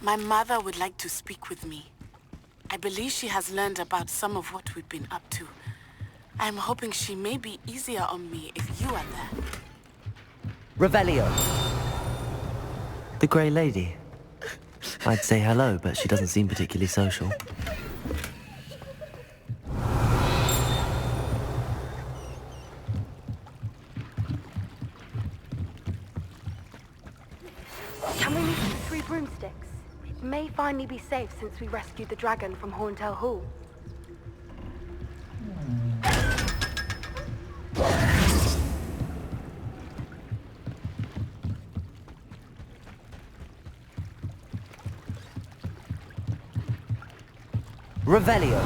My mother would like to speak with me. I believe she has learned about some of what we've been up to. I'm hoping she may be easier on me if you are there. Revelio. The Grey Lady. I'd say hello, but she doesn't seem particularly social. Can we meet at the Three Broomsticks? It may finally be safe since we rescued the dragon from Horntail Hall. Revelio.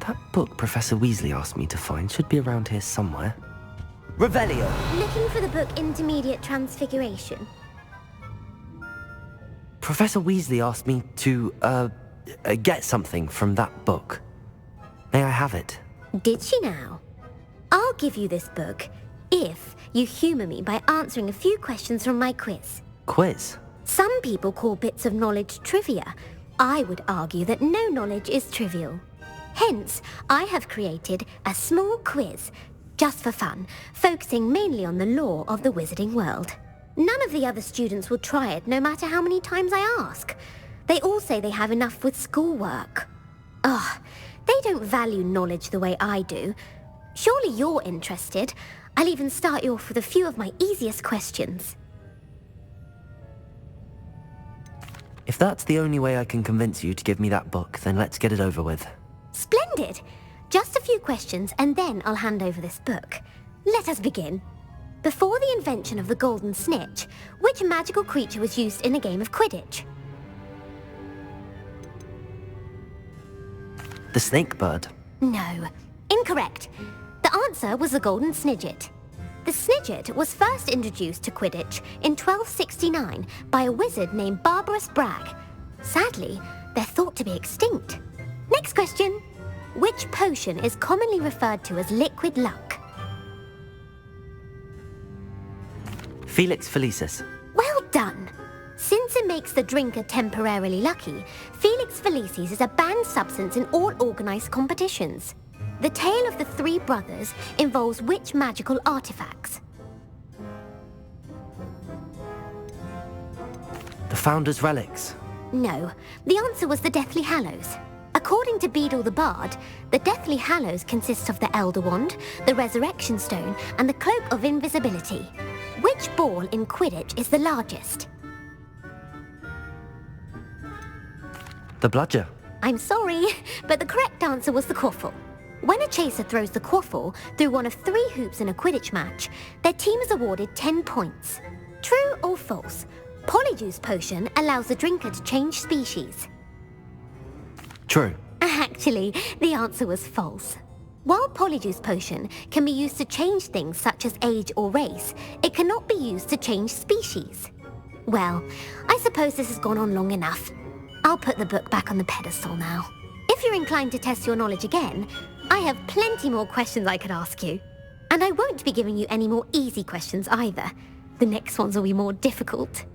That book Professor Weasley asked me to find should be around here somewhere. Revelio! Looking for the book Intermediate Transfiguration? Professor Weasley asked me to, get something from that book. May I have it? Did she now? I'll give you this book if you humour me by answering a few questions from my quiz. Quiz? Some people call bits of knowledge trivia. I would argue that no knowledge is trivial. Hence, I have created a small quiz, just for fun, focusing mainly on the lore of the wizarding world. None of the other students will try it, no matter how many times I ask. They all say they have enough with schoolwork. Ugh, they don't value knowledge the way I do. Surely you're interested. I'll even start you off with a few of my easiest questions. If that's the only way I can convince you to give me that book, then let's get it over with. Splendid! Just a few questions and then I'll hand over this book. Let us begin. Before the invention of the golden snitch, which magical creature was used in a game of Quidditch? The snake bird. No. Incorrect. The answer was the golden snidget. The snidget was first introduced to Quidditch in 1269 by a wizard named Barbarous Bragg. Sadly, they're thought to be extinct. Next question. Which potion is commonly referred to as liquid luck? Felix Felicis. Well done. Since it makes the drinker temporarily lucky, Felix Felicis is a banned substance in all organised competitions. The tale of the three brothers involves which magical artifacts? The Founder's Relics. No, the answer was the Deathly Hallows. According to Beedle the Bard, the Deathly Hallows consists of the Elder Wand, the Resurrection Stone, and the Cloak of Invisibility. Which ball in Quidditch is the largest? The Bludger. I'm sorry, but the correct answer was the Quaffle. When a chaser throws the Quaffle through one of 3 hoops in a Quidditch match, their team is awarded 10 points. True or false? Polyjuice Potion allows the drinker to change species. True. Actually, the answer was false. While Polyjuice Potion can be used to change things such as age or race, it cannot be used to change species. Well, I suppose this has gone on long enough. I'll put the book back on the pedestal now. If you're inclined to test your knowledge again, I have plenty more questions I could ask you. And I won't be giving you any more easy questions either. The next ones will be more difficult.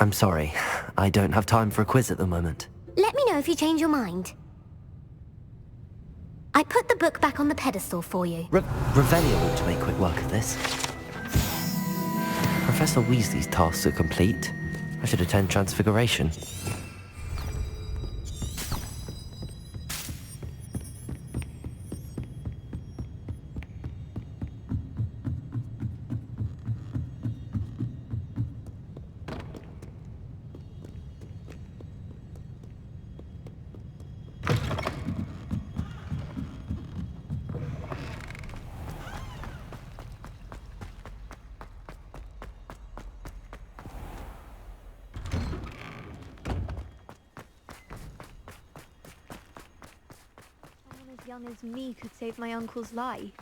I'm sorry. I don't have time for a quiz at the moment. Let me know if you change your mind. I put the book back on the pedestal for you. Revelio ought to make quick work of this. Professor Weasley's tasks are complete. I should attend Transfiguration. Someone as young as me could save my uncle's life.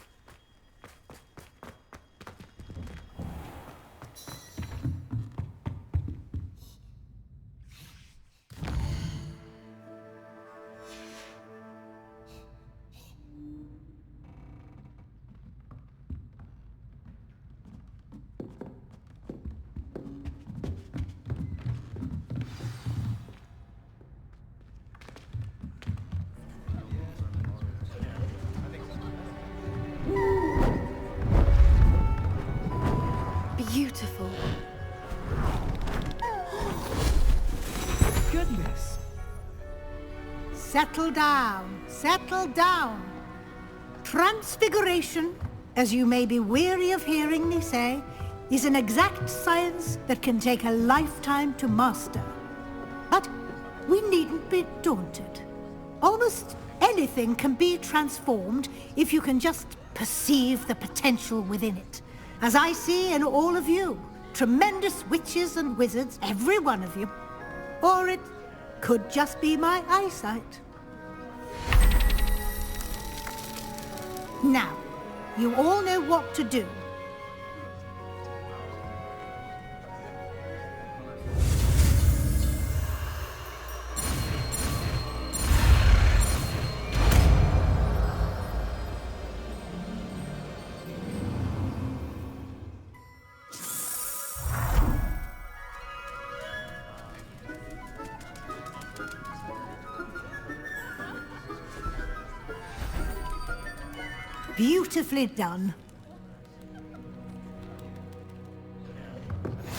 Beautiful. Goodness. Settle down. Settle down. Transfiguration, as you may be weary of hearing me say, is an exact science that can take a lifetime to master. But we needn't be daunted. Almost anything can be transformed if you can just perceive the potential within it. As I see in all of you, tremendous witches and wizards, every one of you. Or it could just be my eyesight. Now, you all know what to do. Beautifully done.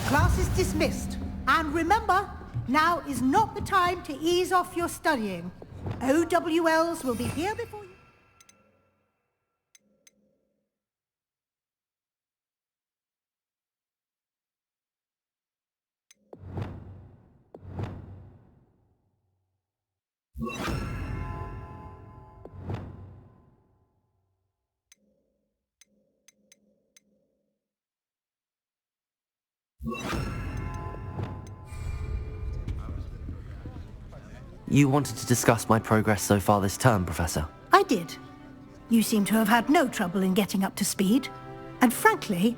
Class is dismissed. And remember, now is not the time to ease off your studying. OWLs will be here before you... You wanted to discuss my progress so far this term, Professor? I did. You seem to have had no trouble in getting up to speed. And frankly,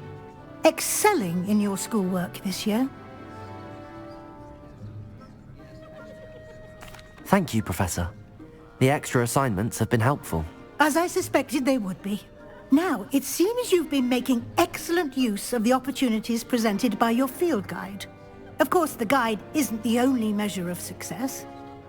excelling in your schoolwork this year. Thank you, Professor. The extra assignments have been helpful. As I suspected they would be. Now, it seems you've been making excellent use of the opportunities presented by your field guide. Of course, the guide isn't the only measure of success.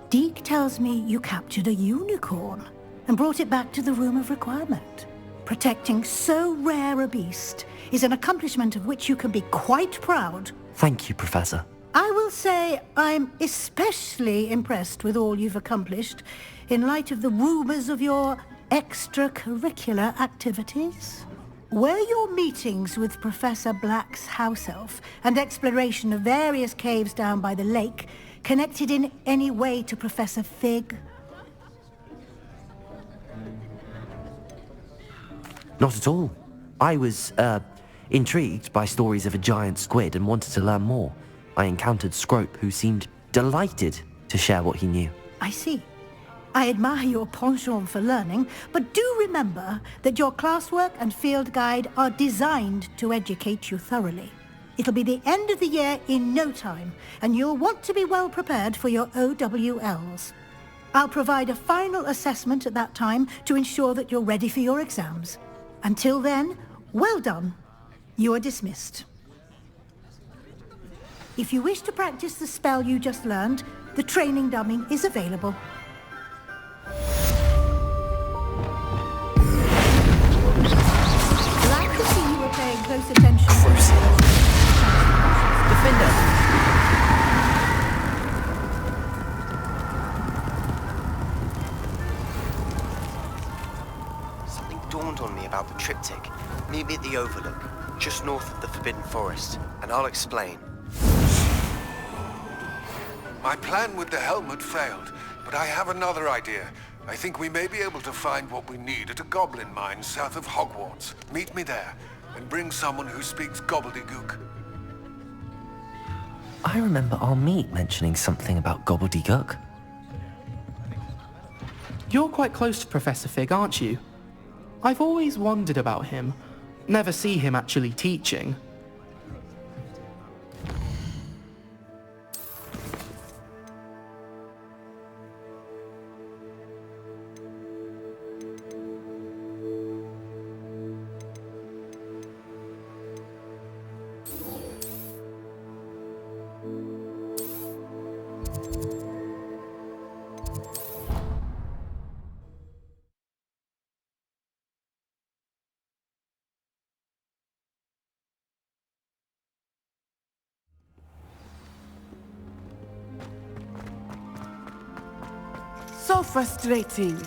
Deke tells me you captured a unicorn and brought it back to the Room of Requirement. Protecting so rare a beast is an accomplishment of which you can be quite proud. Thank you, Professor. I will say I'm especially impressed with all you've accomplished in light of the rumors of your extracurricular activities. Were your meetings with Professor Black's house elf and exploration of various caves down by the lake connected in any way to Professor Fig? Not at all. I was, intrigued by stories of a giant squid and wanted to learn more. I encountered Scrope, who seemed delighted to share what he knew. I see. I admire your penchant for learning, but do remember that your classwork and field guide are designed to educate you thoroughly. It'll be the end of the year in no time, and you'll want to be well prepared for your OWLs. I'll provide a final assessment at that time to ensure that you're ready for your exams. Until then, well done. You are dismissed. If you wish to practice the spell you just learned, the training dummy is available. Glad to see you were paying close attention. Defender! Something dawned on me about the triptych. Meet me at the Overlook, just north of the Forbidden Forest, and I'll explain. My plan with the helmet failed, but I have another idea. I think we may be able to find what we need at a goblin mine south of Hogwarts. Meet me there, and bring someone who speaks gobbledygook. I remember our meet mentioning something about gobbledygook. You're quite close to Professor Fig, aren't you? I've always wondered about him. Never see him actually teaching. So frustrating.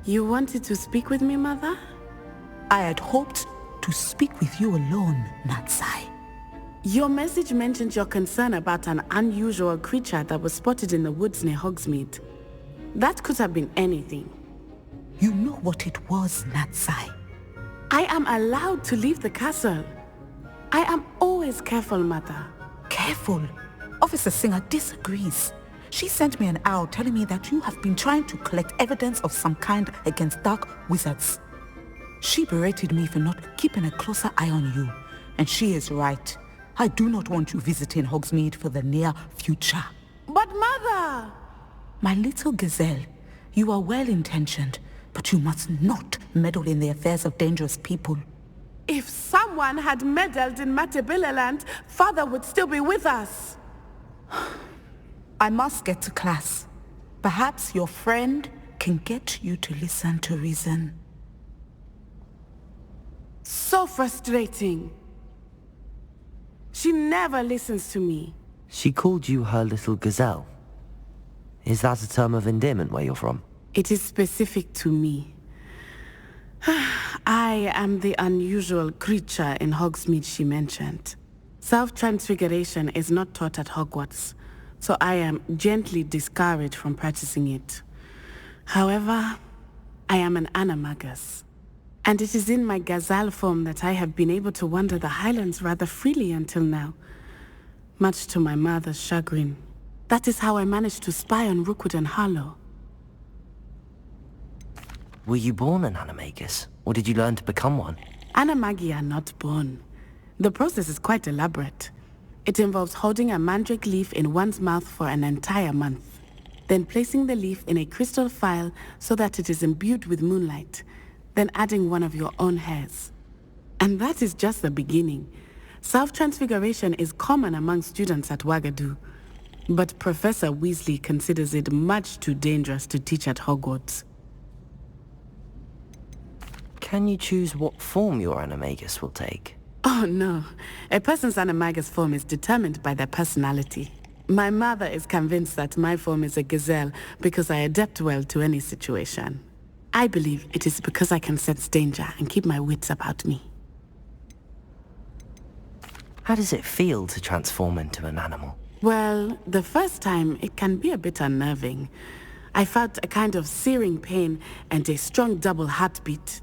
You wanted to speak with me, Mother? I had hoped to speak with you alone, Natsai. Your message mentioned your concern about an unusual creature that was spotted in the woods near Hogsmeade. That could have been anything. You know what it was, Natsai. I am allowed to leave the castle. I am always careful, Mother. Careful. Officer Singer disagrees. She sent me an owl telling me that you have been trying to collect evidence of some kind against dark wizards. She berated me for not keeping a closer eye on you, and she is right. I do not want you visiting Hogsmeade for the near future. But Mother! My little gazelle, you are well-intentioned, but you must not meddle in the affairs of dangerous people. If someone had meddled in Matabeleland, Father would still be with us. I must get to class. Perhaps your friend can get you to listen to reason. So frustrating. She never listens to me. She called you her little gazelle. Is that a term of endearment where you're from? It is specific to me. I am the unusual creature in Hogsmeade she mentioned. Self-transfiguration is not taught at Hogwarts, so I am gently discouraged from practicing it. However, I am an animagus, and it is in my gazelle form that I have been able to wander the Highlands rather freely until now, much to my mother's chagrin. That is how I managed to spy on Rookwood and Harlow. Were you born an animagus, or did you learn to become one? Animagi are not born. The process is quite elaborate. It involves holding a mandrake leaf in one's mouth for an entire month, then placing the leaf in a crystal phial so that it is imbued with moonlight, then adding one of your own hairs. And that is just the beginning. Self-transfiguration is common among students at Wagadu, but Professor Weasley considers it much too dangerous to teach at Hogwarts. Can you choose what form your animagus will take? Oh no, a person's animagus form is determined by their personality. My mother is convinced that my form is a gazelle because I adapt well to any situation. I believe it is because I can sense danger and keep my wits about me. How does it feel to transform into an animal? Well, the first time it can be a bit unnerving. I felt a kind of searing pain and a strong double heartbeat.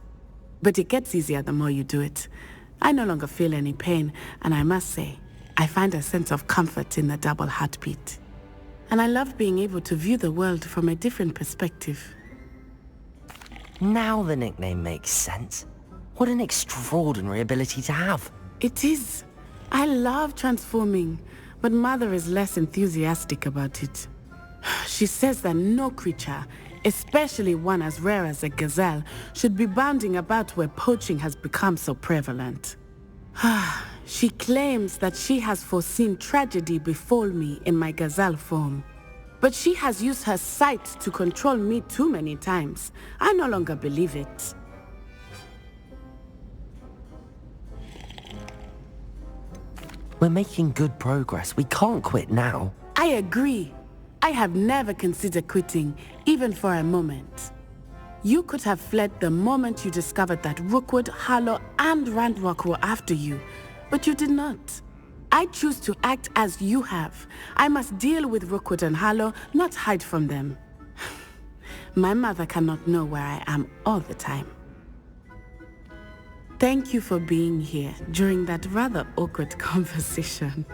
But it gets easier the more you do it. I no longer feel any pain, and I must say, I find a sense of comfort in the double heartbeat. And I love being able to view the world from a different perspective. Now the nickname makes sense. What an extraordinary ability to have. It is. I love transforming, but Mother is less enthusiastic about it. She says that no creature, especially one as rare as a gazelle, should be bounding about where poaching has become so prevalent. She claims that she has foreseen tragedy befall me in my gazelle form. But she has used her sight to control me too many times. I no longer believe it. We're making good progress. We can't quit now. I agree. I have never considered quitting, even for a moment. You could have fled the moment you discovered that Rookwood, Harlow, and Ranrock were after you, but you did not. I choose to act as you have. I must deal with Rookwood and Harlow, not hide from them. My mother cannot know where I am all the time. Thank you for being here during that rather awkward conversation.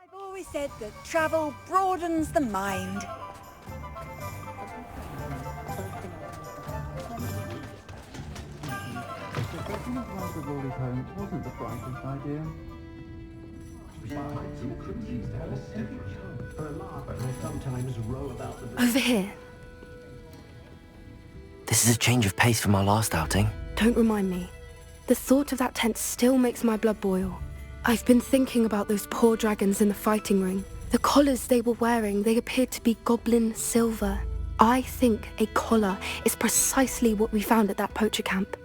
I've always said that travel broadens the mind. Wasn't the brightest idea. Over here. This is a change of pace from our last outing. Don't remind me. The thought of that tent still makes my blood boil. I've been thinking about those poor dragons in the fighting ring. The collars they were wearing, they appeared to be goblin silver. I think a collar is precisely what we found at that poacher camp.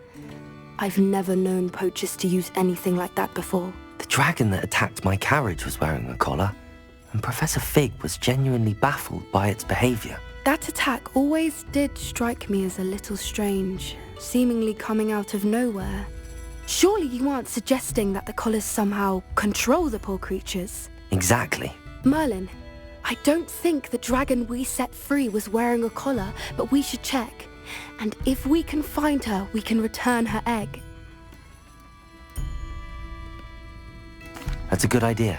I've never known poachers to use anything like that before. The dragon that attacked my carriage was wearing a collar, and Professor Fig was genuinely baffled by its behavior. That attack always did strike me as a little strange, seemingly coming out of nowhere. Surely you aren't suggesting that the collars somehow control the poor creatures? Exactly. Merlin, I don't think the dragon we set free was wearing a collar, but we should check. And if we can find her, we can return her egg. That's a good idea.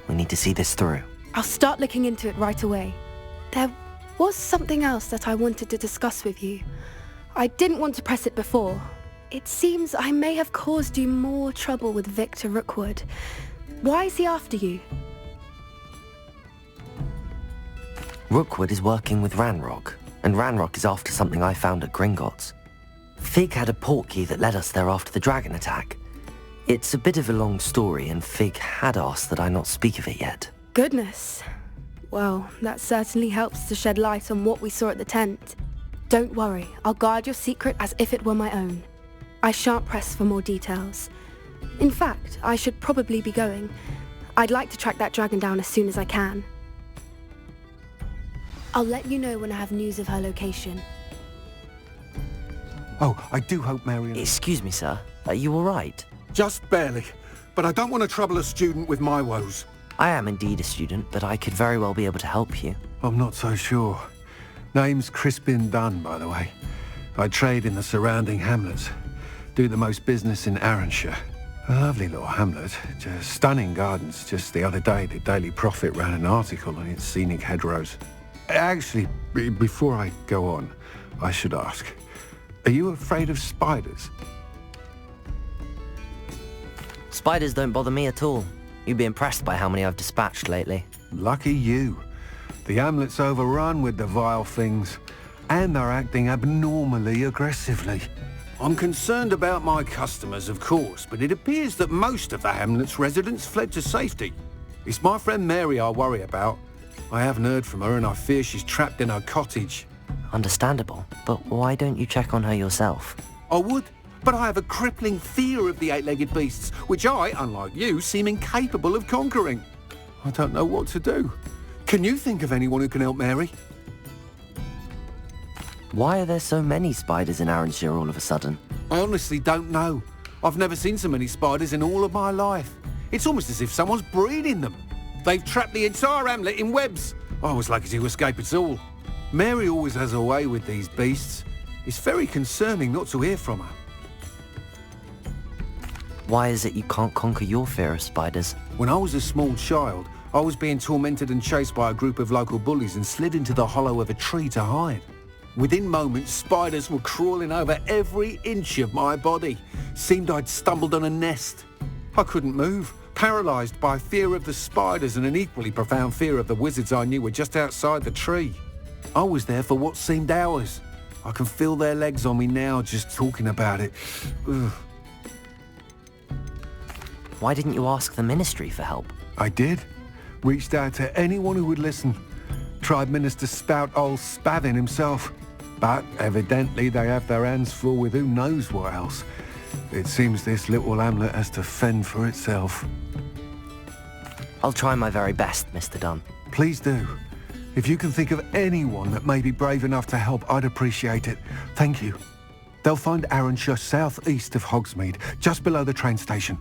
We need to see this through. I'll start looking into it right away. There was something else that I wanted to discuss with you. I didn't want to press it before. It seems I may have caused you more trouble with Victor Rookwood. Why is he after you? Rookwood is working with Ranrock, and Ranrock is after something I found at Gringotts. Fig had a portkey that led us there after the dragon attack. It's a bit of a long story, and Fig had asked that I not speak of it yet. Goodness. Well, that certainly helps to shed light on what we saw at the tent. Don't worry, I'll guard your secret as if it were my own. I shan't press for more details. In fact, I should probably be going. I'd like to track that dragon down as soon as I can. I'll let you know when I have news of her location. Oh, I do hope Marion... Excuse me, sir. Are you all right? Just barely. But I don't want to trouble a student with my woes. I am indeed a student, but I could very well be able to help you. I'm not so sure. Name's Crispin Dunn, by the way. I trade in the surrounding hamlets. Do the most business in Arranshire. A lovely little hamlet. Just stunning gardens. Just the other day, the Daily Prophet ran an article on its scenic hedgerows. Actually, before I go on, I should ask, are you afraid of spiders? Spiders don't bother me at all. You'd be impressed by how many I've dispatched lately. Lucky you. The hamlet's overrun with the vile things, and they're acting abnormally aggressively. I'm concerned about my customers, of course, but it appears that most of the hamlet's residents fled to safety. It's my friend Mary I worry about. I haven't heard from her, and I fear she's trapped in her cottage. Understandable, but why don't you check on her yourself? I would, but I have a crippling fear of the eight-legged beasts, which I, unlike you, seem incapable of conquering. I don't know what to do. Can you think of anyone who can help Mary? Why are there so many spiders in Arranshire all of a sudden? I honestly don't know. I've never seen so many spiders in all of my life. It's almost as if someone's breeding them. They've trapped the entire hamlet in webs. I was lucky to escape it all. Mary always has a way with these beasts. It's very concerning not to hear from her. Why is it you can't conquer your fear of spiders? When I was a small child, I was being tormented and chased by a group of local bullies and slid into the hollow of a tree to hide. Within moments, spiders were crawling over every inch of my body. Seemed I'd stumbled on a nest. I couldn't move, paralysed by fear of the spiders and an equally profound fear of the wizards I knew were just outside the tree. I was there for what seemed hours. I can feel their legs on me now just talking about it. Ugh. Why didn't you ask the ministry for help? I did. Reached out to anyone who would listen. Tried Minister Spout old Spavin himself. But evidently they have their hands full with who knows what else. It seems this little hamlet has to fend for itself. I'll try my very best, Mr. Dunn. Please do. If you can think of anyone that may be brave enough to help, I'd appreciate it. Thank you. They'll find Arranshire southeast of Hogsmeade, just below the train station.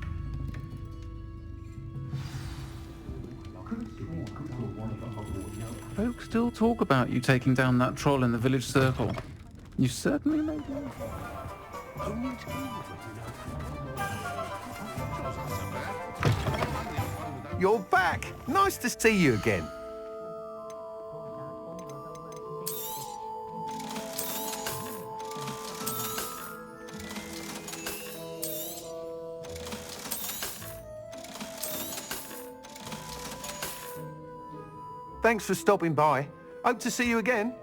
Folks still talk about you taking down that troll in the village circle. You certainly made it. You're back! Nice to see you again. Thanks for stopping by. Hope to see you again.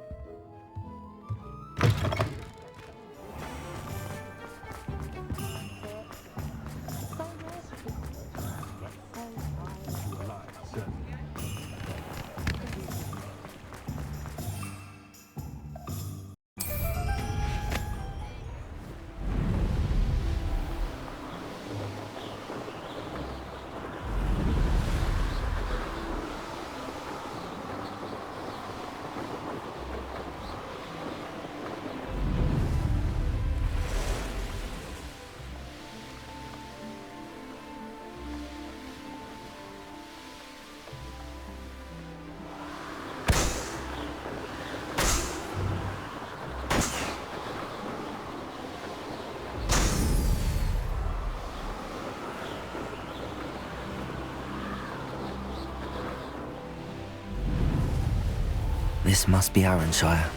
This must be Arranshire.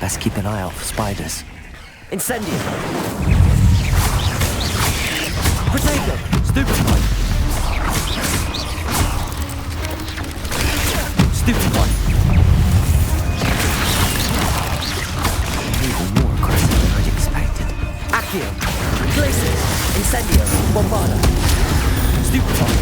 Best keep an eye out for spiders. Incendium! Potato! Stupefy! Stupefy! Even more aggressive than I'd expected. Accio! Glacius! Incendio! Bombarda! Stupefy!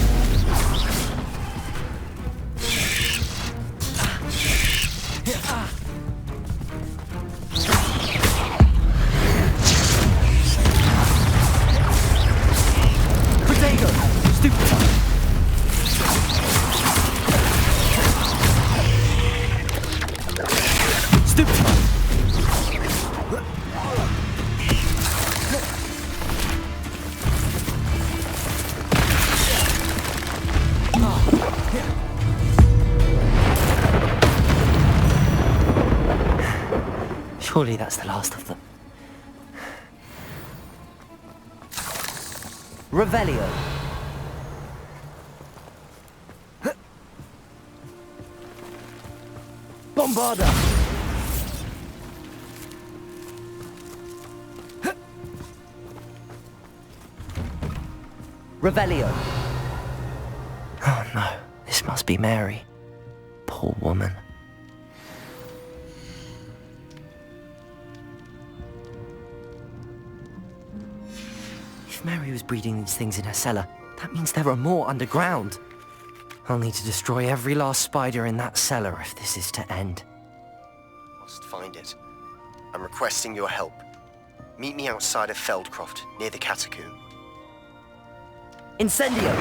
Surely that's the last of them. Revelio. Bombarda. Revelio. Oh no, this must be Mary. Poor woman. If Mary was breeding these things in her cellar, that means there are more underground. I'll need to destroy every last spider in that cellar if this is to end. must find it. I'm requesting your help. Meet me outside of Feldcroft, near the Catacomb. Incendio!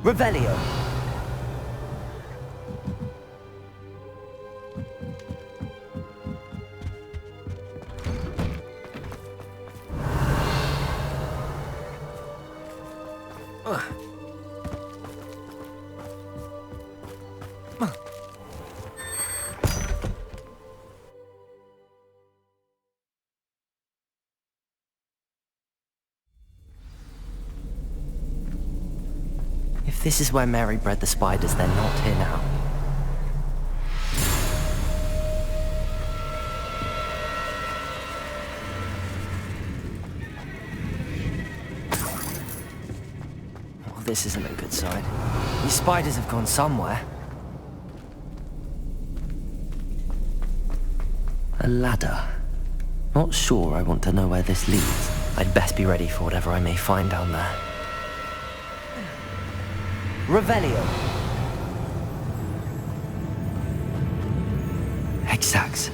Revelio! If this is where Mary bred the spiders, they're not here now. Well, this isn't a good sign. These spiders have gone somewhere. A ladder. Not sure I want to know where this leads. I'd best be ready for whatever I may find down there. Revelio. Hexags.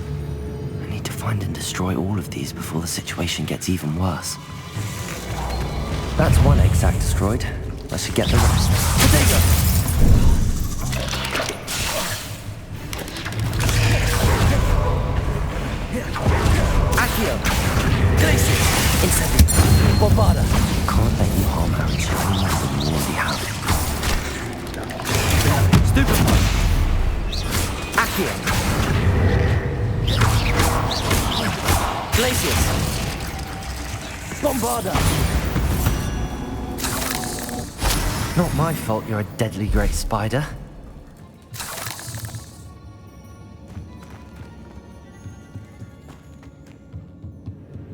I need to find and destroy all of these before the situation gets even worse. That's one hexag destroyed. I should get the rest. Potato! Accio! Glacius! Incendio! Bombarda! Can't let you harm our shiny more than you already have. Stupefy! Accio! Glacius! Bombarda! Not my fault you're a deadly great spider.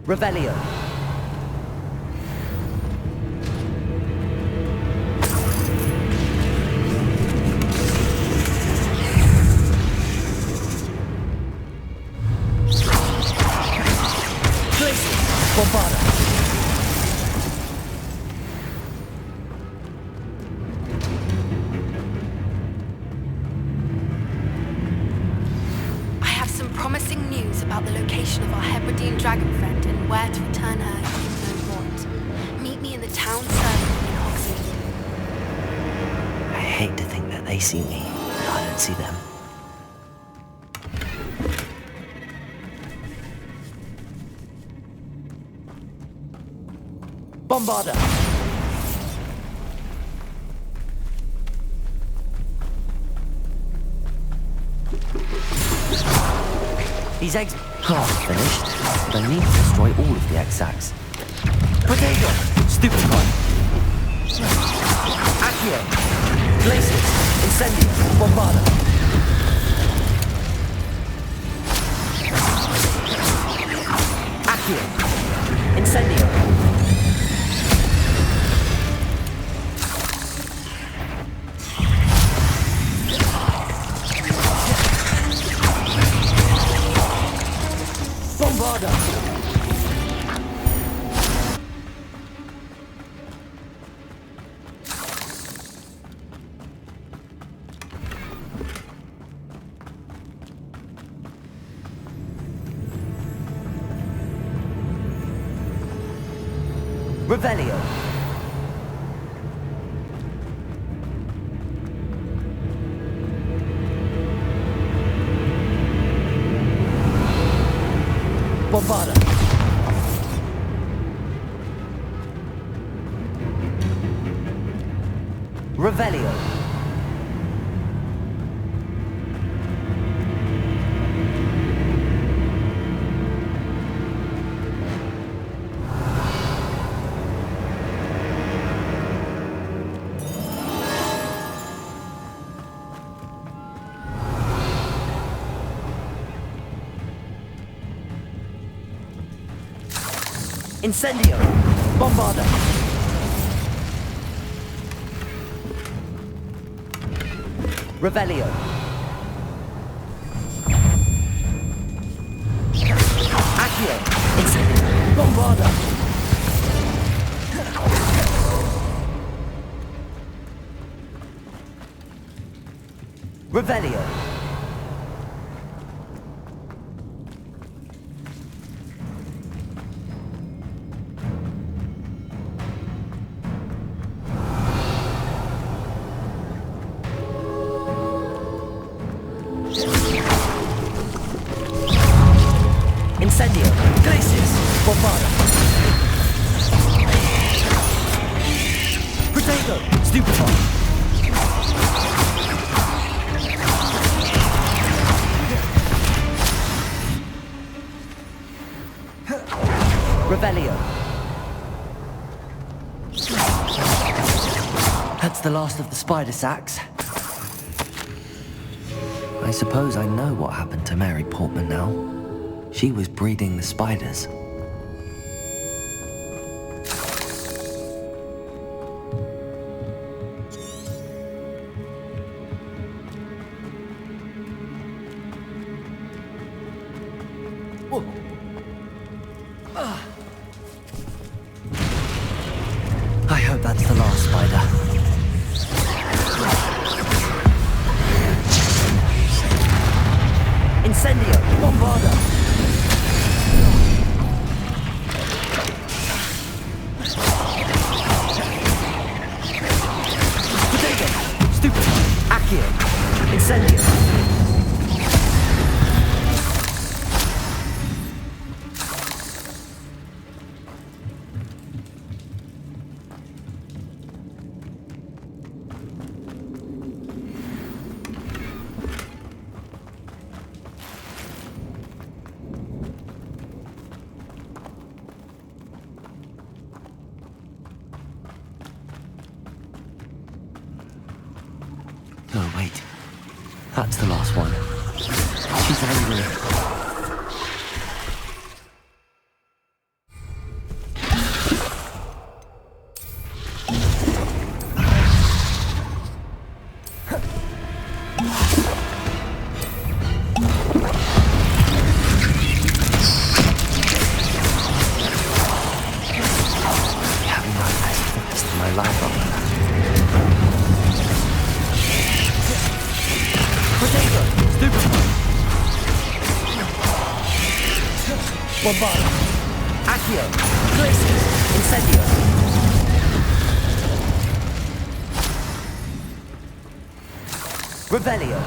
Revelio. Bombarda. I have some promising news about the location of our Hebridean dragon friend and where to return her if you know what. Meet me in the town circle in Hogsmeade. I hate to think that they see me, but I don't see them. Bombarda! These eggs aren't finished, but I need to destroy all of the Hexags. Potato! Stupefy! Accio! Glacius! Incendio! Bombarda! Accio! Incendio! Bombarda! Revelio. Bombarda. Revelio. Incendio! Bombarda! Revelio! Accio! Incendio! Bombarda! Revelio. Incendio. Glacius. Bombada. Protego. Stupefy. Revelio. That's the last of the spider sacks. I suppose I know what happened to Mary Portman now. She was breeding the spiders. I hope that's the last spider. Incendio! Bombarda! Potato! Stupefy! Accio! Incendio! No, wait. That's the last one. She's angry. Having nightmares for the rest of my life after that. Potato! Stupefy! Bombarda! Accio! Glacius! Incendio! Revelio!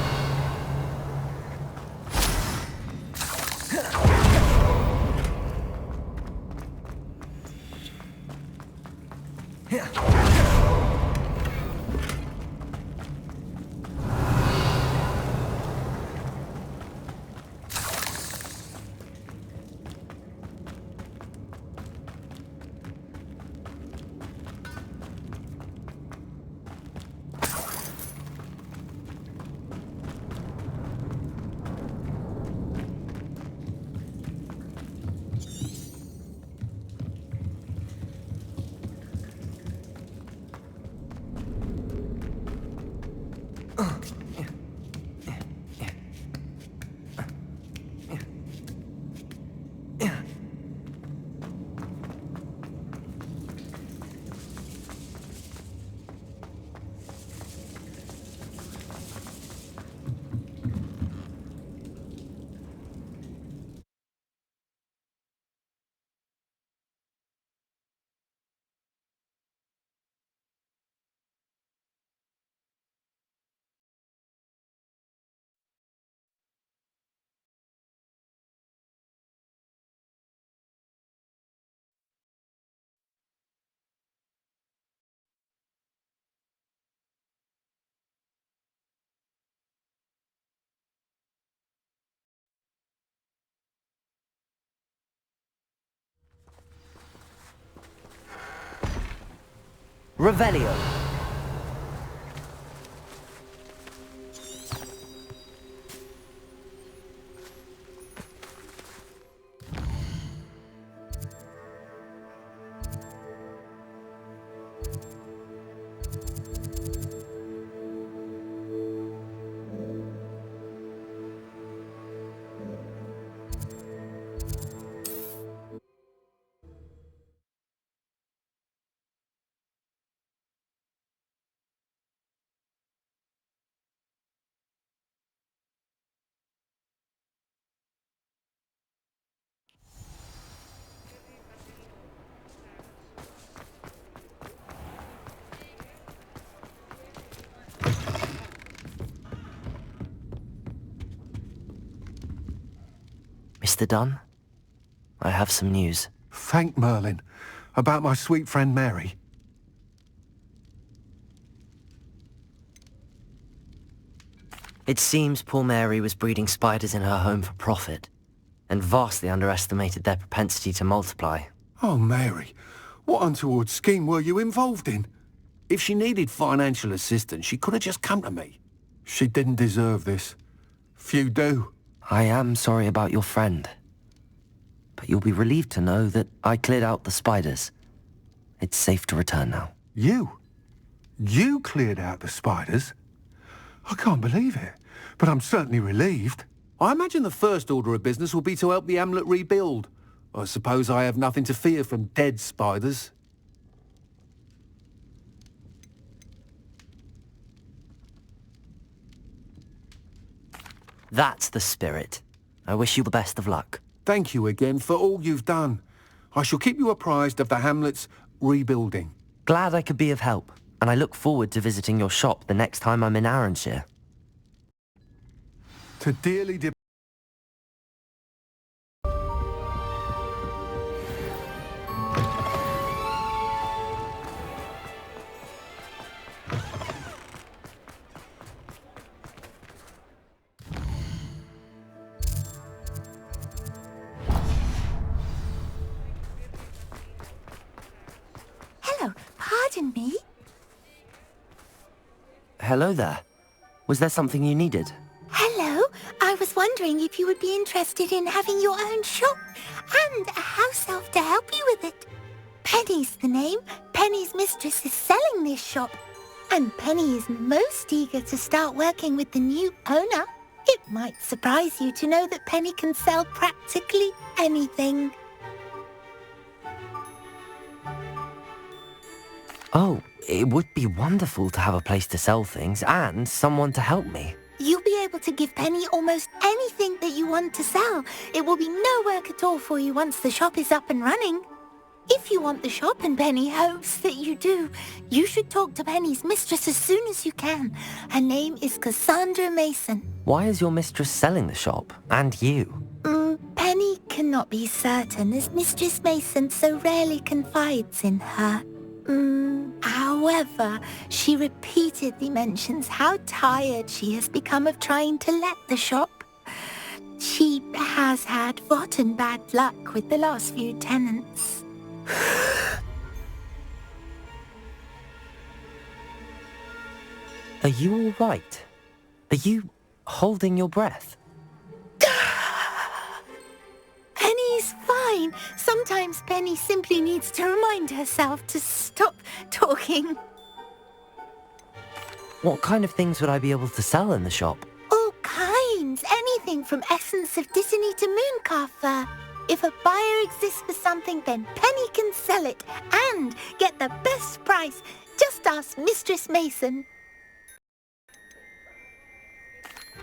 Revelio. Mr. Dunn. I have some news. Thank Merlin. About my sweet friend Mary. It seems poor Mary was breeding spiders in her home for profit, and vastly underestimated their propensity to multiply. Oh, Mary, what untoward scheme were you involved in? If she needed financial assistance, she could have just come to me. She didn't deserve this. Few do. I am sorry about your friend, but you'll be relieved to know that I cleared out the spiders. It's safe to return now. You? You cleared out the spiders? I can't believe it, but I'm certainly relieved. I imagine the first order of business will be to help the amulet rebuild. I suppose I have nothing to fear from dead spiders. That's the spirit. I wish you the best of luck. Thank you again for all you've done. I shall keep you apprised of the hamlet's rebuilding. Glad I could be of help, and I look forward to visiting your shop the next time I'm in Arranshire. To dearly Hello, pardon me? Hello there. Was there something you needed? Hello, I was wondering if you would be interested in having your own shop and a house elf to help you with it. Penny's the name. Penny's mistress is selling this shop, and Penny is most eager to start working with the new owner. It might surprise you to know that Penny can sell practically anything. Oh, it would be wonderful to have a place to sell things and someone to help me. You'll be able to give Penny almost anything that you want to sell. It will be no work at all for you once the shop is up and running. If you want the shop, and Penny hopes that you do, you should talk to Penny's mistress as soon as you can. Her name is Cassandra Mason. Why is your mistress selling the shop? And you? Penny cannot be certain, as Mistress Mason so rarely confides in her. However, she repeatedly mentions how tired she has become of trying to let the shop. She has had rotten bad luck with the last few tenants. Are you all right? Are you holding your breath? Penny's fine. Sometimes Penny simply needs to remind herself to stop talking. What kind of things would I be able to sell in the shop? All kinds. Anything from essence of Disney to mooncalf fur. If a buyer exists for something, then Penny can sell it and get the best price. Just ask Mistress Mason.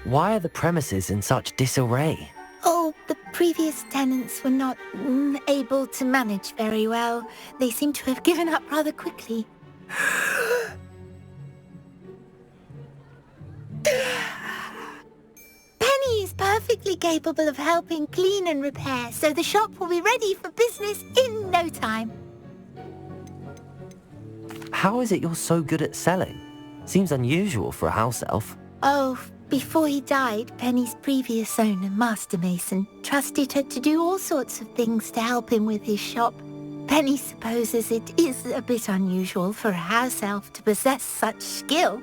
Why are the premises in such disarray? Oh, the previous tenants were not able to manage very well. They seem to have given up rather quickly. Penny is perfectly capable of helping clean and repair, so the shop will be ready for business in no time. How is it you're so good at selling? Seems unusual for a house elf. Oh, before he died, Penny's previous owner, Master Mason, trusted her to do all sorts of things to help him with his shop. Penny supposes it is a bit unusual for a house elf to possess such skill,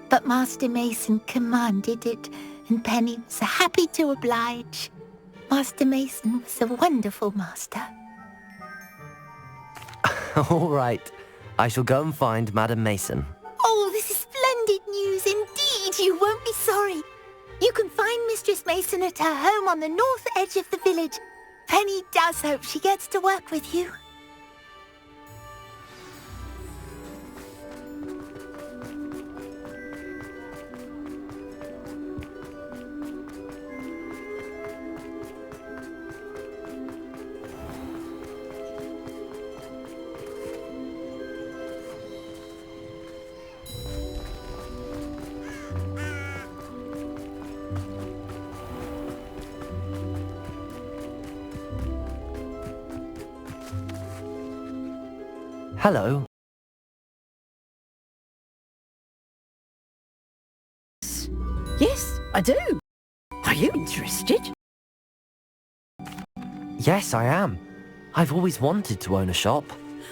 but Master Mason commanded it, and Penny was happy to oblige. Master Mason was a wonderful master. All right. I shall go and find Madam Mason. Oh, this is splendid news indeed. You won't be sorry. You can find Mistress Mason at her home on the north edge of the village. Penny does hope she gets to work with you. Hello. Yes, I do. Are you interested? Yes, I am. I've always wanted to own a shop.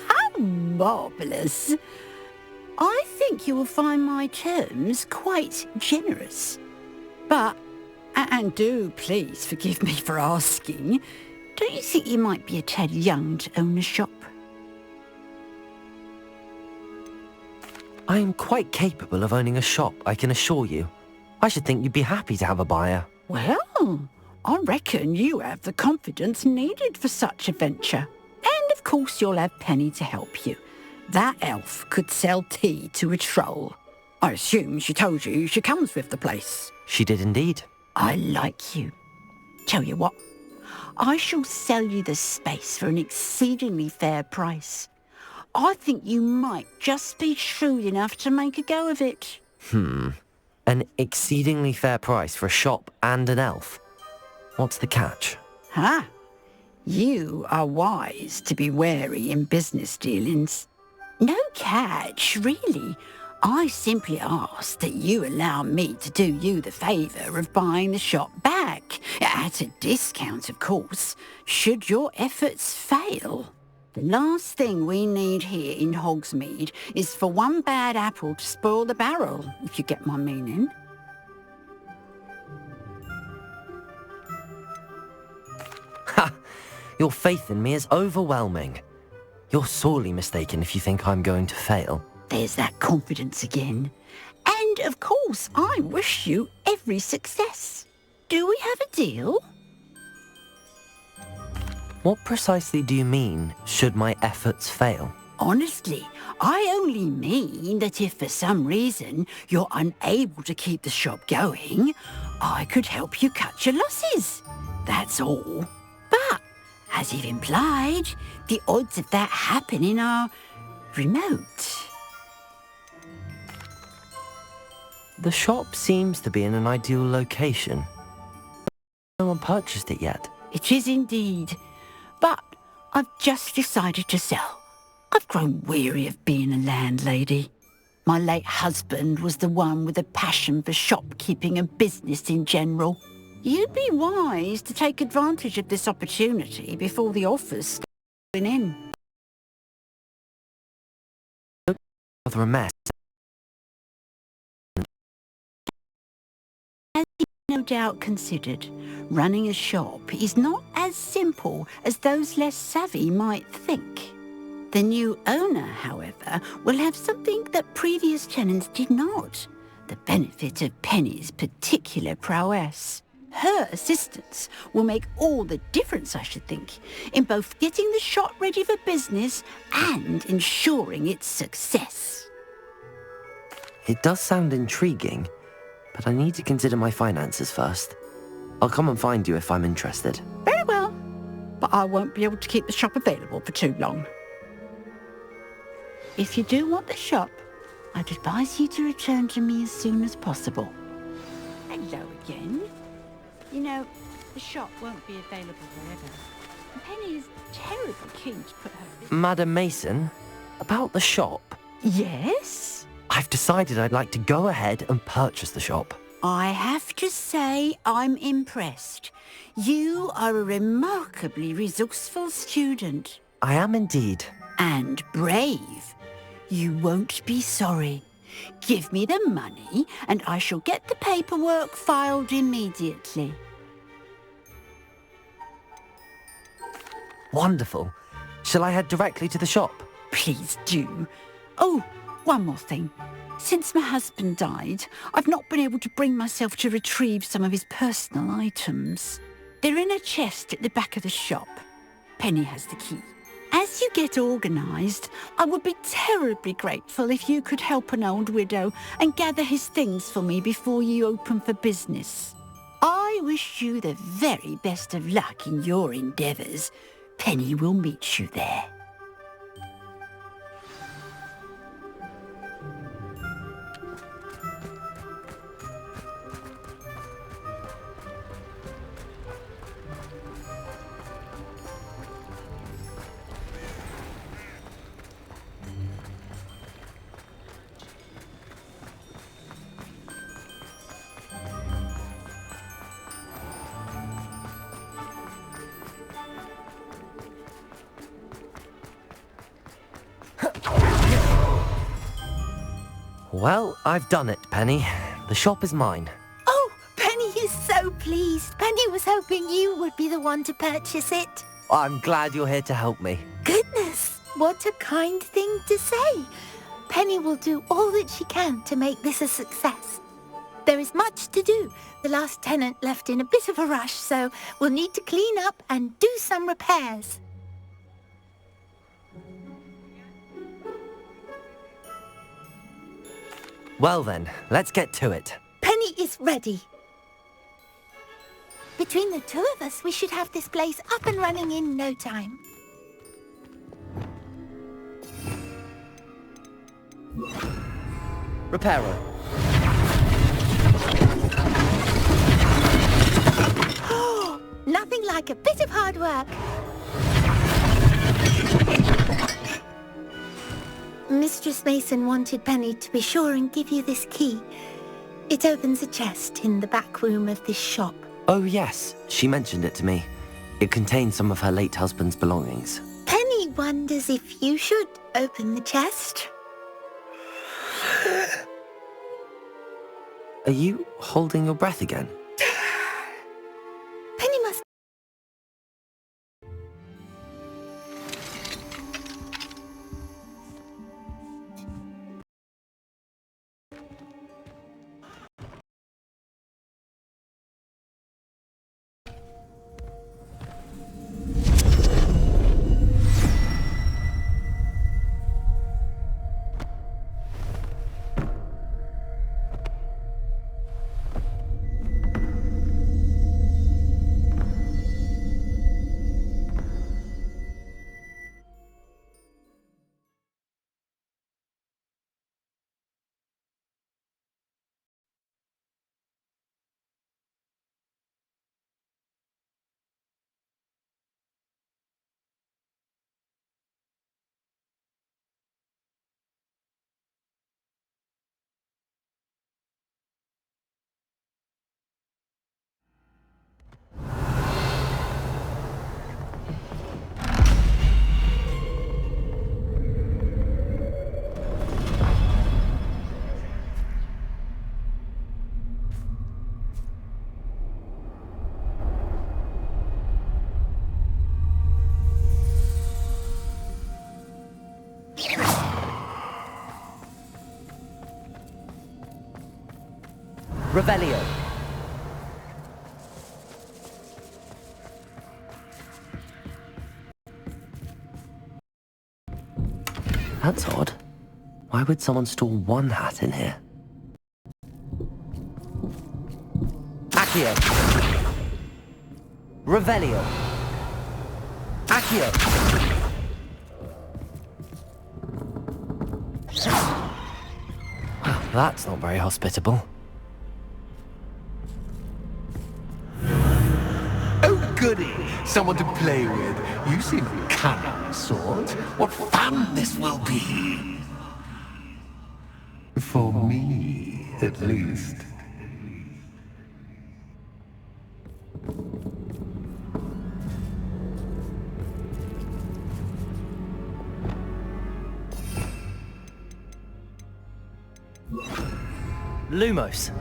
How marvellous. I think you will find my terms quite generous. But, and do please forgive me for asking, don't you think you might be a tad young to own a shop? I am quite capable of owning a shop, I can assure you. I should think you'd be happy to have a buyer. Well, I reckon you have the confidence needed for such a venture. And of course you'll have Penny to help you. That elf could sell tea to a troll. I assume she told you she comes with the place. She did indeed. I like you. Tell you what, I shall sell you the space for an exceedingly fair price. I think you might just be shrewd enough to make a go of it. An exceedingly fair price for a shop and an elf. What's the catch? Huh? You are wise to be wary in business dealings. No catch, really. I simply ask that you allow me to do you the favour of buying the shop back, at a discount, of course, should your efforts fail. The last thing we need here in Hogsmeade is for one bad apple to spoil the barrel, if you get my meaning. Ha! Your faith in me is overwhelming. You're sorely mistaken if you think I'm going to fail. There's that confidence again. And, of course, I wish you every success. Do we have a deal? What precisely do you mean, should my efforts fail? Honestly, I only mean that if for some reason you're unable to keep the shop going, I could help you cut your losses. That's all. But, as you've implied, the odds of that happening are remote. The shop seems to be in an ideal location. No one purchased it yet. It is indeed. But I've just decided to sell. I've grown weary of being a landlady. My late husband was the one with a passion for shopkeeping and business in general. You'd be wise to take advantage of this opportunity before the offers start coming in. Rather a mess. As you've no doubt considered, running a shop is not as simple as those less savvy might think. The new owner, however, will have something that previous tenants did not, the benefit of Penny's particular prowess. Her assistance will make all the difference, I should think, in both getting the shop ready for business and ensuring its success. It does sound intriguing, but I need to consider my finances first. I'll come and find you if I'm interested. Very well, but I won't be able to keep the shop available for too long. If you do want the shop, I'd advise you to return to me as soon as possible. Hello again. You know, the shop won't be available forever. Penny is terribly keen to put her... Madam Mason, about the shop. Yes? I've decided I'd like to go ahead and purchase the shop. I have to say I'm impressed. You are a remarkably resourceful student. I am indeed. And brave. You won't be sorry. Give me the money and I shall get the paperwork filed immediately. Wonderful. Shall I head directly to the shop? Please do. Oh, one more thing. Since my husband died, I've not been able to bring myself to retrieve some of his personal items. They're in a chest at the back of the shop. Penny has the key. As you get organised, I would be terribly grateful if you could help an old widow and gather his things for me before you open for business. I wish you the very best of luck in your endeavours. Penny will meet you there. Well, I've done it, Penny. The shop is mine. Oh, Penny is so pleased. Penny was hoping you would be the one to purchase it. I'm glad you're here to help me. Goodness, what a kind thing to say. Penny will do all that she can to make this a success. There is much to do. The last tenant left in a bit of a rush, so we'll need to clean up and do some repairs. Well then, let's get to it. Penny is ready. Between the two of us, we should have this place up and running in no time. Repairer. Nothing like a bit of hard work. Mistress Mason wanted Penny to be sure and give you this key. It opens a chest in the back room of this shop. Oh yes, she mentioned it to me. It contains some of her late husband's belongings. Penny wonders if you should open the chest. Are you holding your breath again? Penny must... Revelio. That's odd. Why would someone store one hat in here? Accio. Revelio. Accio. Well, that's not very hospitable. Oh, goody! Someone to play with. You seem a cunning sort. What fun this will be! For me, at least. Lumos.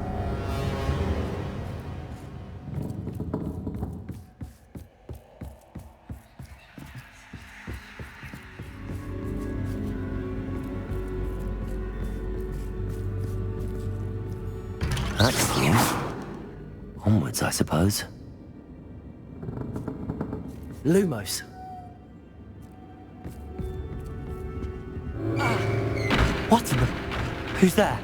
That's new. Onwards, I suppose. Lumos. What in the... Who's there?